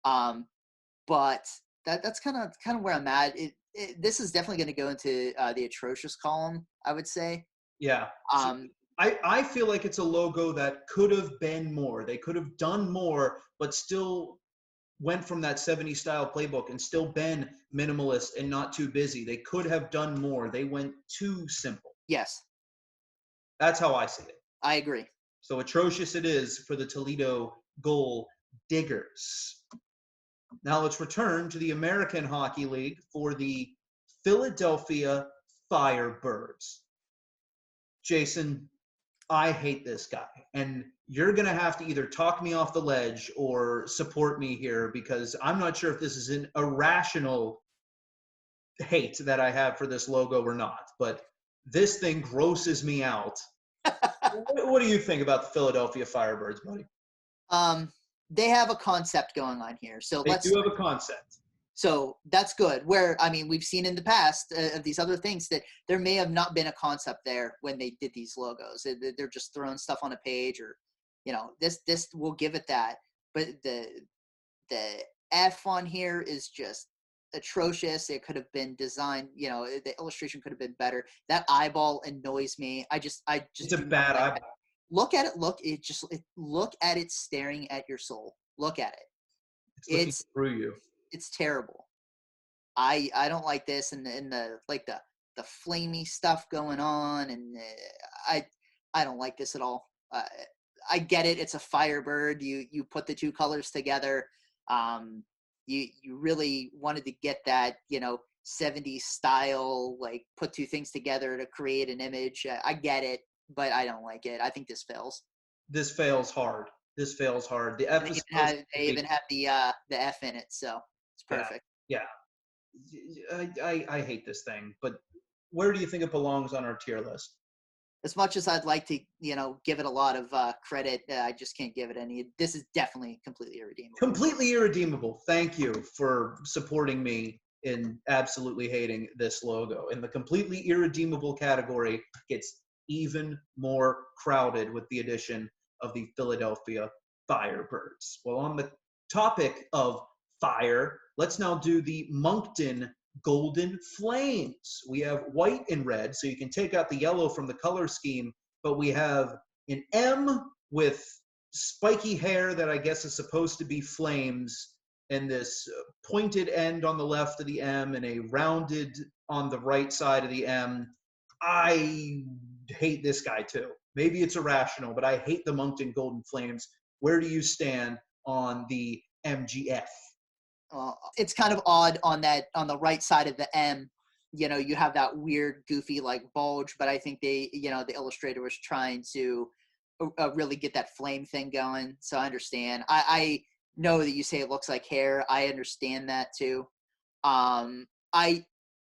But that's kind of where I'm at. This is definitely going to go into the atrocious column, I would say. Yeah. I feel like it's a logo that could have been more. They could have done more, but still went from that 70s style playbook and still been minimalist and not too busy. They could have done more. They went too simple. Yes. That's how I see it. I agree. So atrocious it is for the Toledo Gold Diggers. Now let's return to the American Hockey League for the Philadelphia Firebirds. Jason, I hate this guy. And you're going to have to either talk me off the ledge or support me here, because I'm not sure if this is an irrational hate that I have for this logo or not. But this thing grosses me out. What do you think about the Philadelphia Firebirds, buddy? They have a concept going on here. So They do have a concept. So that's good. Where, I mean, we've seen in the past of these other things that there may have not been a concept there when they did these logos. They're just throwing stuff on a page, or, you know, this will give it that. But the F on here is just atrocious. It could have been designed, you know, the illustration could have been better. That eyeball annoys me. I just It's a bad eyeball. Look at it. Look at it staring at your soul. Look at it. It's looking through you. It's terrible. I don't like this, and the flamey stuff going on, and I don't like this at all. I get it. It's a Firebird. You put the two colors together. You really wanted to get that, you know, 70s style, like put two things together to create an image. I get it, but I don't like it. I think this fails. This fails hard. This fails hard. The F They is even have the F in it, so it's perfect. Yeah. I hate this thing, but where do you think it belongs on our tier list? As much as I'd like to, you know, give it a lot of credit, I just can't give it any. This is definitely completely irredeemable. Completely irredeemable. Thank you for supporting me in absolutely hating this logo. And the completely irredeemable category gets even more crowded with the addition of the Philadelphia Firebirds. Well, on the topic of fire, let's now do the Moncton Golden Flames. We have white and red, so you can take out the yellow from the color scheme, but we have an M with spiky hair that I guess is supposed to be flames, and this pointed end on the left of the M and a rounded on the right side of the M. I hate this guy too. Maybe it's irrational, but I hate the Moncton Golden Flames. Where do you stand on the MGF? It's kind of odd on the right side of the M. You know, you have that weird, goofy like bulge, but I think the illustrator was trying to really get that flame thing going. So I understand. I know that you say it looks like hair. I understand that too. I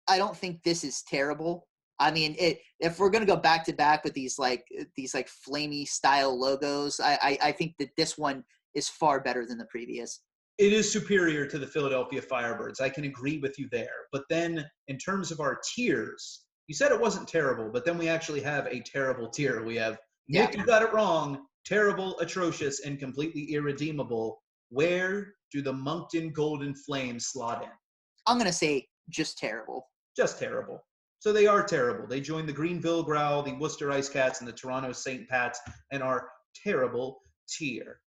don't think this is terrible. I mean, if we're gonna go back to back with these flamey style logos, I think that this one is far better than the previous. It is superior to the Philadelphia Firebirds. I can agree with you there. But then in terms of our tiers, you said it wasn't terrible, but then we actually have a terrible tier. We have Nick, you got it wrong, terrible, atrocious, and completely irredeemable. Where do the Moncton Golden Flames slot in? I'm going to say just terrible. Just terrible. So they are terrible. They join the Greenville Growl, the Worcester Ice Cats, and the Toronto St. Pats, and are terrible tier.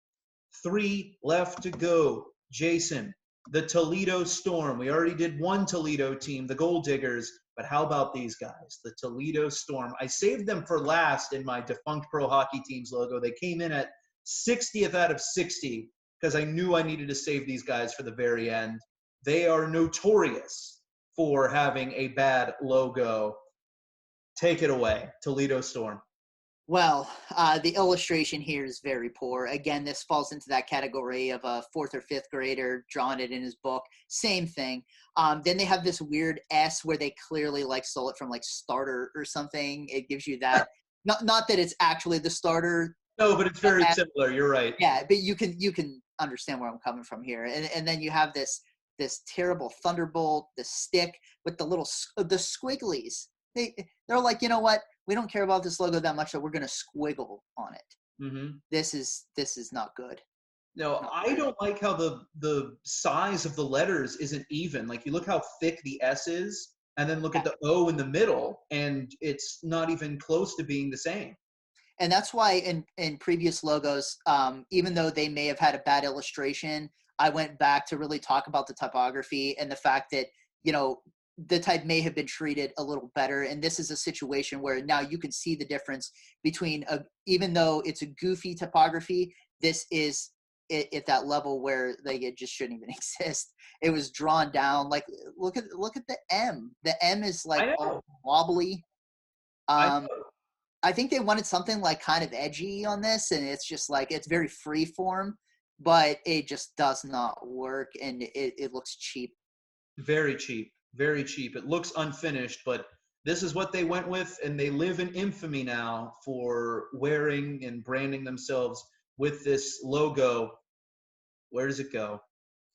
3 left to go. Jason, the Toledo Storm. We already did one Toledo team, the Gold Diggers, but how about these guys, the Toledo Storm? I saved them for last in my defunct pro hockey teams logo. They came in at 60th out of 60 because I knew I needed to save these guys for the very end. They are notorious for having a bad logo. Take it away, Toledo Storm. Well, the illustration here is very poor. Again, this falls into that category of a 4th or 5th grader drawing it in his book. Same thing. Then they have this weird S where they clearly stole it from Starter or something. It gives you that. Not that it's actually the Starter. No, but it's very similar. You're right. Yeah, but you can understand where I'm coming from here. And then you have this terrible Thunderbolt, the stick with the squigglies. They're like, you know what? We don't care about this logo that much, so we're going to squiggle on it. Mm-hmm. This is not good. No, I don't like how the size of the letters isn't even. Like, you look how thick the S is, and then look at the O in the middle, and it's not even close to being the same. And that's why in previous logos, even though they may have had a bad illustration, I went back to really talk about the typography and the fact that, the type may have been treated a little better. And this is a situation where now you can see the difference between even though it's a goofy typography, this is at that level where like it just shouldn't even exist. It was drawn down. Like look at the M. The M is like all wobbly. I think they wanted something like kind of edgy on this, and it's just like it's very free form, but it just does not work, and it looks cheap. Very cheap. Very cheap. It looks unfinished, but this is what they went with, and they live in infamy now for wearing and branding themselves with this logo. Where does it go?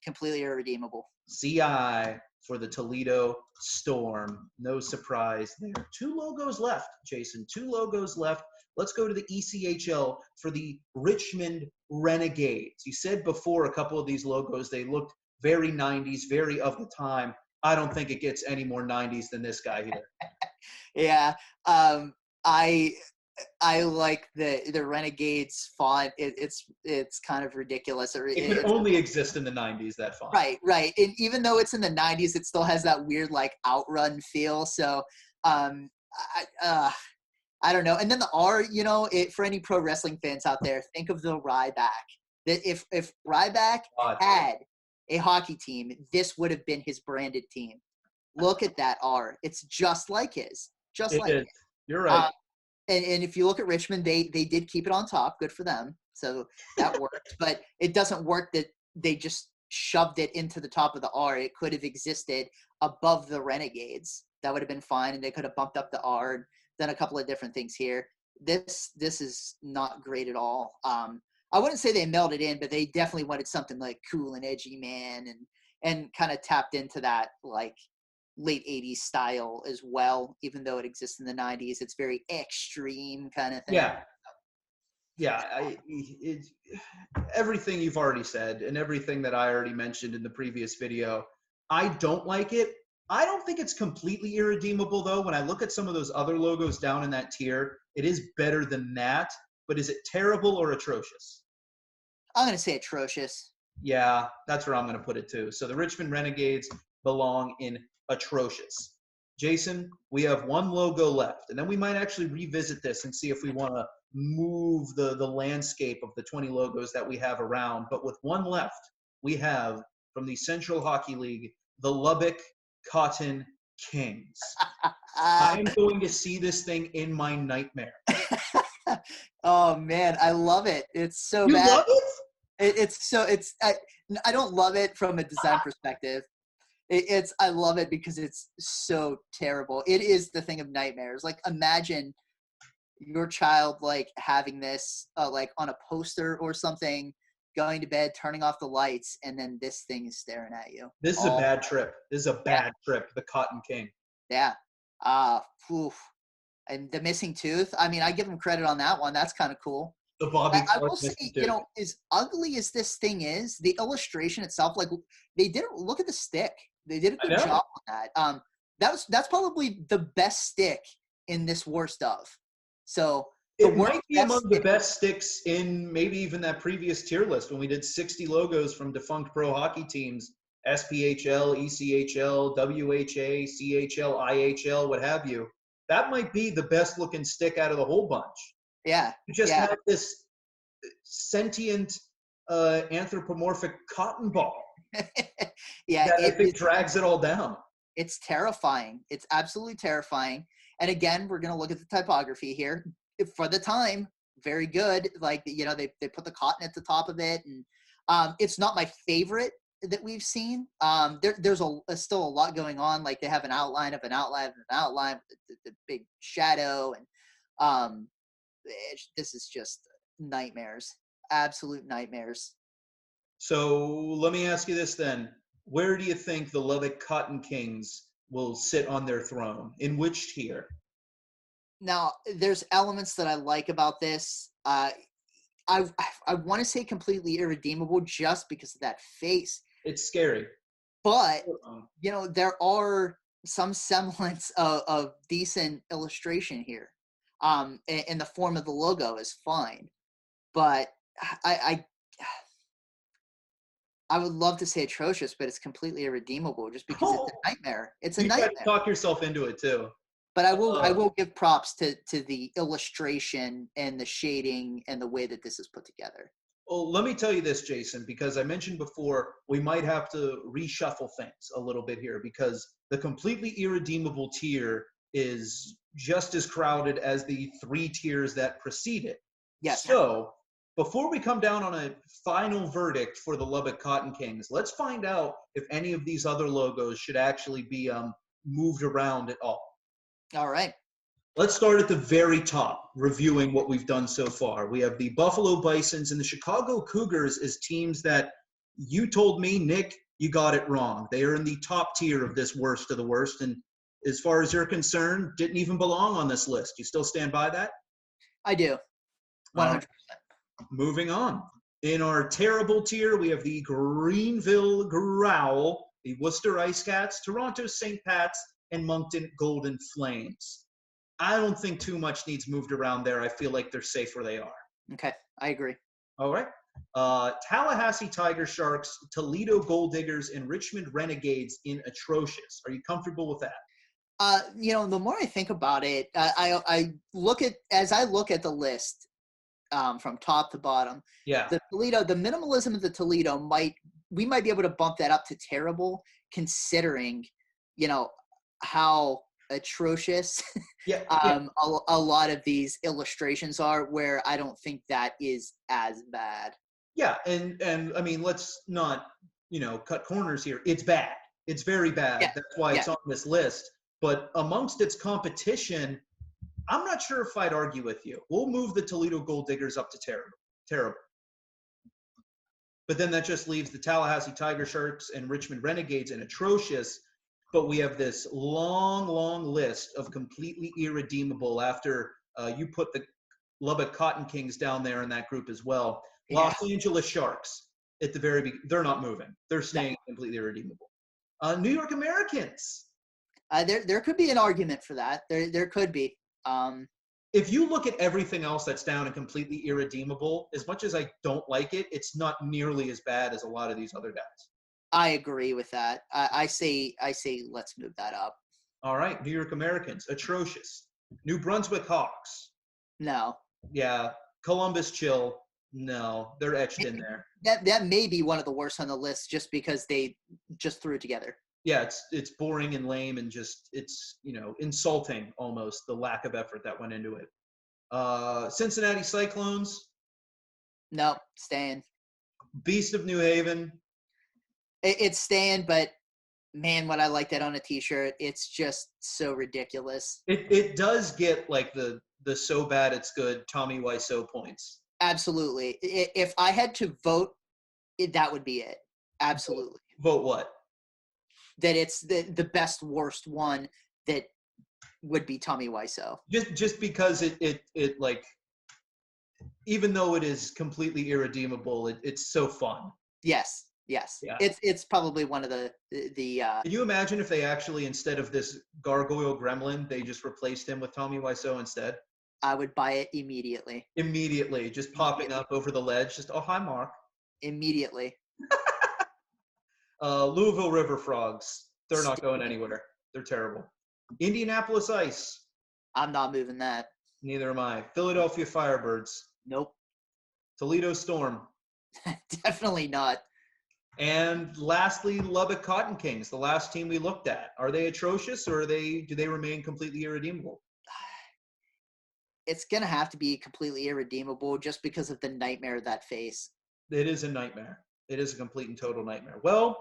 Completely irredeemable. CI for the Toledo Storm. No surprise there. 2 logos left, Jason. 2 logos left. Let's go to the ECHL for the Richmond Renegades. You said before a couple of these logos, they looked very 90s, very of the time. I don't think it gets any more 90s than this guy here. Yeah. I like the Renegades font. It's kind of ridiculous. It could only exist in the 90s, that font. Right. And even though it's in the 90s, it still has that weird like outrun feel. So I don't know. And then the R, for any pro wrestling fans out there, think of the Ryback. That if Ryback had a hockey team, this would have been his branded team. Look at that R. It's just like his. You're right. And if you look at Richmond, they did keep it on top. Good for them. So that worked. But it doesn't work that they just shoved it into the top of the R. It could have existed above the Renegades. That would have been fine, and they could have bumped up the R and done a couple of different things here. This is not great at all. I wouldn't say they melded in, but they definitely wanted something like cool and edgy, man, and kind of tapped into that like late 80s style as well, even though it exists in the 90s. It's very extreme kind of thing. Yeah. Everything you've already said and everything that I already mentioned in the previous video, I don't like it. I don't think it's completely irredeemable, though. When I look at some of those other logos down in that tier, it is better than that. But is it terrible or atrocious? I'm going to say atrocious. Yeah, that's where I'm going to put it, too. So the Richmond Renegades belong in atrocious. Jason, we have 1 logo left, and then we might actually revisit this and see if we want to move the landscape of the 20 logos that we have around. But with 1 left, we have from the Central Hockey League, the Lubbock Cotton Kings. I am going to see this thing in my nightmare. Oh man, I love it. It's so you bad. Love it? I don't love it from a design perspective. I love it because it's so terrible. It is the thing of nightmares. Like imagine your child like having this like on a poster or something, going to bed, turning off the lights, and then this thing is staring at you. This is a bad trip. This is a bad trip. The Cotton King. Yeah. And the missing tooth. I mean, I give them credit on that one. That's kind of cool. The Bobby I will say, as ugly as this thing is, the illustration itself, like they didn't look at the stick. They did a good job on that. That's probably the best stick in this worst of. So it might be among the best sticks in maybe even that previous tier list when we did 60 logos from defunct pro hockey teams, SPHL, ECHL, WHA, CHL, IHL, what have you. That might be the best looking stick out of the whole bunch. Yeah. You just have this sentient anthropomorphic cotton ball. Yeah. That I think drags it all down. It's terrifying. It's absolutely terrifying. And again, we're going to look at the typography here. For the time, very good. Like, they put the cotton at the top of it. And it's not my favorite that we've seen. There's still a lot going on. Like they have an outline of an outline of an outline, the big shadow. And this is just nightmares, absolute nightmares. So let me ask you this then. Where do you think the Lubbock Cotton Kings will sit on their throne? In which tier? Now, there's elements that I like about this. I want to say completely irredeemable just because of that face. It's scary. But, there are some semblance of decent illustration here. And the form of the logo is fine. But I would love to say atrocious, but it's completely irredeemable just because it's Oh, a nightmare. It's a you tried to nightmare. talk yourself into it too. But I Uh, will give props to the illustration and the shading and the way that this is put together. well, let me tell you this, Jason, because I mentioned before we might have to reshuffle things a little bit here because the completely irredeemable tier is just as crowded as the 3 tiers that precede it. Yes. So, before we come down on a final verdict for the Lubbock Cotton Kings, let's find out if any of these other logos should actually be moved around at all. All right. Let's start at the very top, reviewing what we've done so far. We have the Buffalo Bisons and the Chicago Cougars as teams that you told me, Nick, you got it wrong. They are in the top tier of this worst of the worst. And as far as you're concerned, didn't even belong on this list. You still stand by that? I do. 100%. Moving on. In our terrible tier, we have the Greenville Growl, the Worcester Ice Cats, Toronto St. Pats, and Moncton Golden Flames. I don't think too much needs moved around there. I feel like they're safe where they are. Okay. I agree. All right. Tallahassee Tiger Sharks, Toledo Gold Diggers, and Richmond Renegades in atrocious. Are you comfortable with that? The more I think about it, I look at the list from top to bottom. Yeah. The minimalism of the Toledo we might be able to bump that up to terrible, considering, how atrocious Yeah. a lot of these illustrations are, where I don't think that is as bad. Yeah, and I mean, let's not, cut corners here. It's bad. It's very bad. Yeah. That's why it's on this list. But amongst its competition, I'm not sure if I'd argue with you. We'll move the Toledo Gold Diggers up to terrible. But then that just leaves the Tallahassee Tiger Sharks and Richmond Renegades in atrocious. But we have this long, long list of completely irredeemable after you put the Lubbock Cotton Kings down there in that group as well. Yeah. Los Angeles Sharks at the very beginning, they're not moving. They're staying completely irredeemable. New York Americans. There could be an argument for that. There could be. If you look at everything else that's down and completely irredeemable, as much as I don't like it, it's not nearly as bad as a lot of these other guys. I agree with that. I say let's move that up. All right, New York Americans, atrocious. New Brunswick Hawks. No. Yeah, Columbus Chill. No, they're etched in there. That may be one of the worst on the list, just because they just threw it together. Yeah, it's boring and lame and just it's insulting almost, the lack of effort that went into it. Cincinnati Cyclones. No, staying. Beast of New Haven. It's staying, but man, would I like that on a T-shirt. It's just so ridiculous. It does get like the so bad it's good Tommy Wiseau points. Absolutely. If I had to vote, that would be it. Absolutely. Vote what? That it's the best worst one that would be Tommy Wiseau. Just because it like, even though it is completely irredeemable, it's so fun. Yes. Yeah. It's probably one of the Can you imagine if they actually, instead of this gargoyle gremlin, they just replaced him with Tommy Wiseau instead? I would buy it immediately. Immediately, just popping up over the ledge. Just, oh, hi, Mark. Immediately. Louisville River Frogs. They're not going anywhere. They're terrible. Indianapolis Ice. I'm not moving that. Neither am I. Philadelphia Firebirds. Nope. Toledo Storm. Definitely not. And lastly, Lubbock Cotton Kings, the last team we looked at. Are they atrocious, or do they remain completely irredeemable? It's going to have to be completely irredeemable just because of the nightmare of that face. It is a nightmare. It is a complete and total nightmare. Well,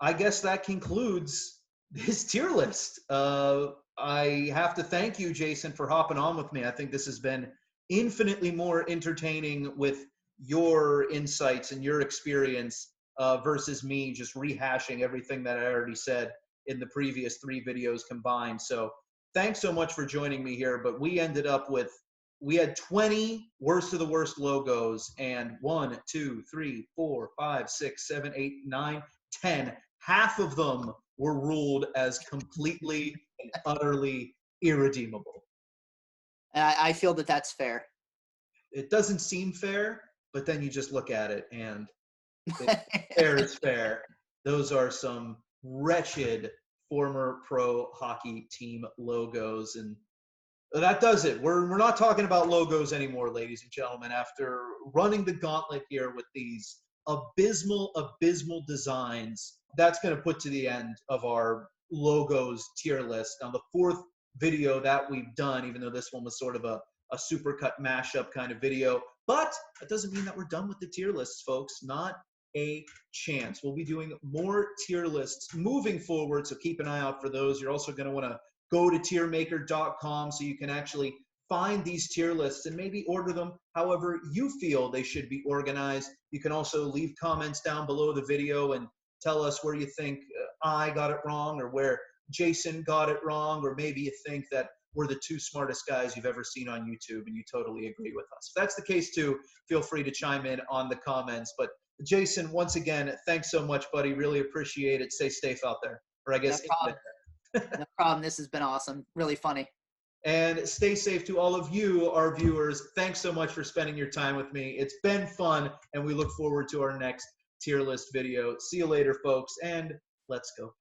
I guess that concludes this tier list. I have to thank you, Jason, for hopping on with me. I think this has been infinitely more entertaining with your insights and your experience versus me just rehashing everything that I already said in the previous 3 videos combined. So thanks so much for joining me here. But we ended up with, we had 20 worst of the worst logos, and 1, 2, 3, 4, 5, 6, 7, 8, 9, 10. Half of them were ruled as completely and utterly irredeemable. I feel that that's fair. It doesn't seem fair, but then you just look at it and Fair is fair. Those are some wretched former pro hockey team logos, and that does it. We're not talking about logos anymore, ladies and gentlemen. After running the gauntlet here with these abysmal designs, that's going to put to the end of our logos tier list. Now, the fourth video that we've done, even though this one was sort of a supercut mashup kind of video, but that doesn't mean that we're done with the tier lists, folks. Not a chance. We'll be doing more tier lists moving forward, so keep an eye out for those. You're also going to want to go to tiermaker.com so you can actually find these tier lists and maybe order them however you feel they should be organized. You can also leave comments down below the video and tell us where you think I got it wrong, or where Jason got it wrong, or maybe you think that we're the two smartest guys you've ever seen on YouTube and you totally agree with us. If that's the case too, feel free to chime in on the comments. But Jason, once again, thanks so much, buddy. Really appreciate it. Stay safe out there. Or I guess No problem. This has been awesome. Really funny. And stay safe to all of you, our viewers. Thanks so much for spending your time with me. It's been fun, and we look forward to our next tier list video. See you later, folks, and let's go.